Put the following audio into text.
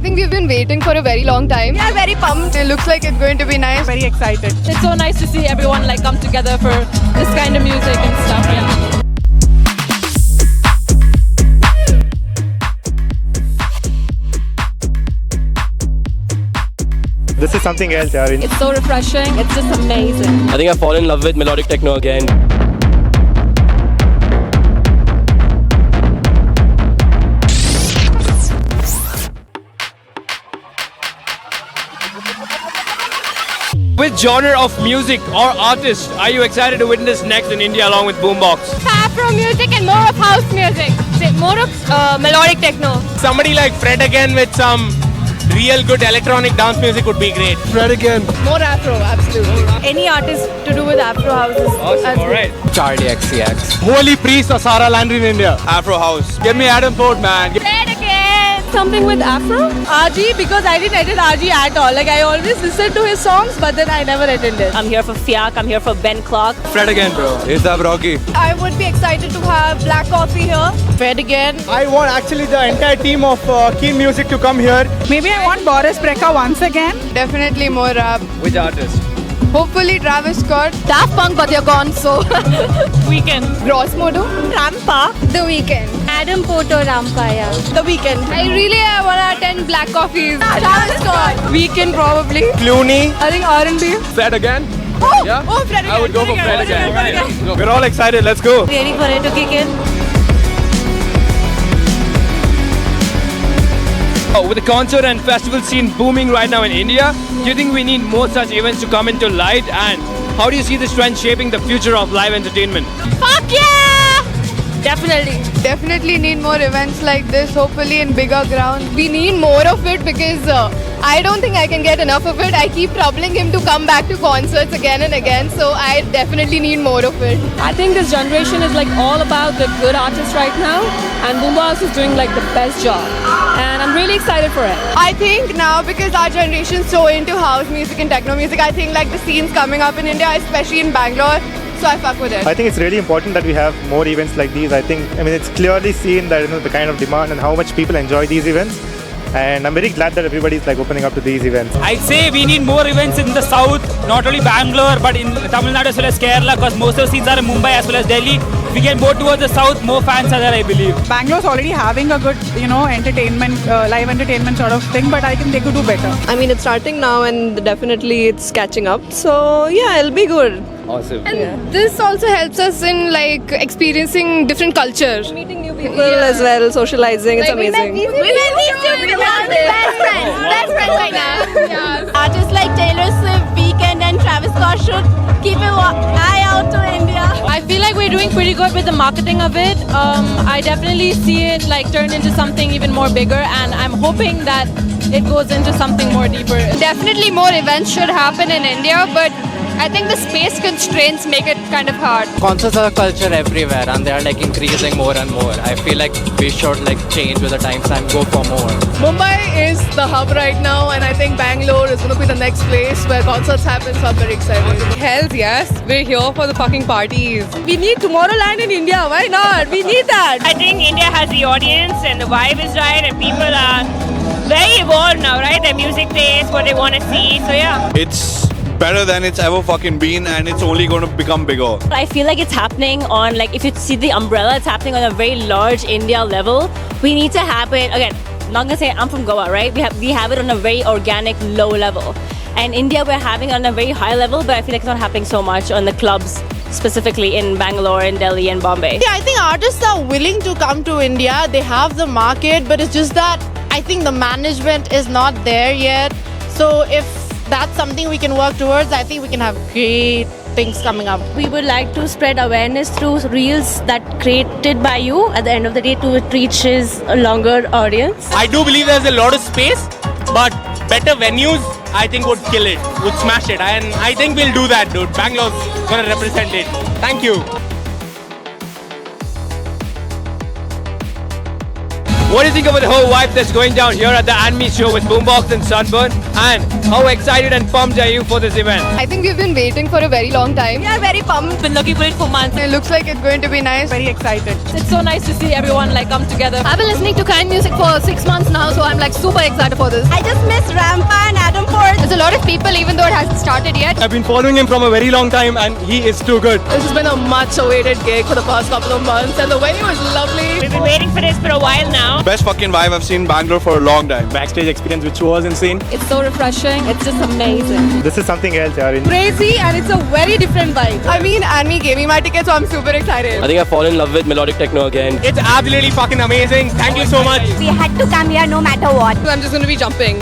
think we've been waiting for a very long time. We are very pumped. It looks like it's going to be nice. Very excited. It's so nice to see everyone like come together for this kind of music and stuff. Yeah. This is something else, yaar. It's so refreshing. It's just amazing. I think I fall in love with melodic techno again. Which genre of music or artist are you excited to witness next in India along with Boombox? Afro music and more of house music. More of melodic techno. Somebody like Fred again with some real good electronic dance music would be great. Fred again. More Afro, absolutely. Any artist to do with Afro house is Awesome, alright. Charlie XCX. Holy Priest or Sarah Landry in India. Afro House. Give me Adam Ford, man. Fred again. Something with Afro? RG, because I didn't attend RG at all. Like I always listen to his songs, but then I never attended. I'm here for Fiak. I'm here for Ben Clark. Fred again, bro. A$AP Rocky. I would be excited to have Black Coffee here. Fred again. I want actually the entire team of Keen Music to come here. Maybe I want Boris Brejcha once again. Definitely more rap. Which artist? Hopefully Travis Scott. Daft Punk, but you're gone, so. Weekend. Gross Modo. Rampa. The Weeknd. Adam Porter Rampaya. The Weekend. I really want to attend Black Coffees. Travis Scott. Weeknd probably. Clooney. I think R&B. Fred again. Oh, Yeah? oh, Fred again. I would go for Fred again. Alright. We're all excited. Let's go. Ready for it to kick in? Oh, with the concert and festival scene booming right now in India, do you think we need more such events to come into light? And how do you see this trend shaping the future of live entertainment? Fuck yeah! Definitely need more events like this, hopefully in bigger grounds. We need more of it because I don't think I can get enough of it. I keep troubling him to come back to concerts again and again, so I definitely need more of it. I think this generation is like all about the good artists right now, and Boombox is doing like the best job. And I'm really excited for it. I think now because our generation's so into house music and techno music, I think like the scene's coming up in India, especially in Bangalore. So I fuck with it. I think it's really important that we have more events like these. It's clearly seen that the kind of demand and how much people enjoy these events. And I'm very glad that everybody's like opening up to these events. I'd say we need more events in the south, not only Bangalore, but in Tamil Nadu as well as Kerala, because most of the scenes are in Mumbai as well as Delhi. If we get more towards the south, more fans are there, I believe. Bangalore's already having a good, entertainment, live entertainment sort of thing, but I think they could do better. I mean, it's starting now and definitely it's catching up. So, yeah, it'll be good. Awesome. And this also helps us in like experiencing different cultures. Meeting new people as well, socializing, it's amazing. We met these two best friends right now. Artists like Taylor Swift, Weeknd and Travis Scott should keep an eye out to India. I feel like we're doing pretty good with the marketing of it. I definitely see it like turn into something even more bigger, and I'm hoping that it goes into something more deeper. Definitely more events should happen in India, but I think the space constraints make it kind of hard. Concerts are a culture everywhere and they are like increasing more and more. I feel like we should like change with the times and go for more. Mumbai is the hub right now, and I think Bangalore is going to be the next place where concerts happen, so I'm very excited. Hells yes, we're here for the fucking parties. We need Tomorrowland in India, why not? We need that. I think India has the audience and the vibe is right and people are very evolved now, right? Their music taste, what they want to see, so yeah. It's better than it's ever fucking been and it's only going to become bigger. I feel like it's happening on, like, if you see the umbrella, it's happening on a very large India level. We need to have it, again, I'm not gonna say I'm from Goa, right? We have it on a very organic, low level. And India, we're having it on a very high level, but I feel like it's not happening so much on the clubs, specifically in Bangalore and Delhi and Bombay. Yeah, I think artists are willing to come to India. They have the market, but it's just that I think the management is not there yet. So if that's something we can work towards, I think we can have great things coming up. We would like to spread awareness through reels that created by you at the end of the day to reach a longer audience. I do believe there's a lot of space, but better venues, I think, would kill it, would smash it. And I think we'll do that, dude. Bangalore's gonna represent it. Thank you. What do you think about the whole vibe that's going down here at the Anime show with Boombox and Sunburn? And how excited and pumped are you for this event? I think we've been waiting for a very long time. We are very pumped. Been looking for it for months. It looks like it's going to be nice. Very excited. It's so nice to see everyone like come together. I've been listening to Kind music for 6 months now, so I'm like super excited for this. I just miss Rampa and Adam Ford. There's a lot of people, even though it hasn't started yet. I've been following him from a very long time and he is too good. This has been a much awaited gig for the past couple of months, and the venue is lovely. We've been waiting for this for a while now. Best fucking vibe I've seen in Bangalore for a long time. Backstage experience which was insane. It's so refreshing. It's just amazing. This is something else, yaar. Crazy, and it's a very different vibe. I mean, Anime gave me my ticket, so I'm super excited. I think I've fallen in love with melodic techno again. It's absolutely fucking amazing. Thank you so much. We had to come here no matter what. I'm just going to be jumping.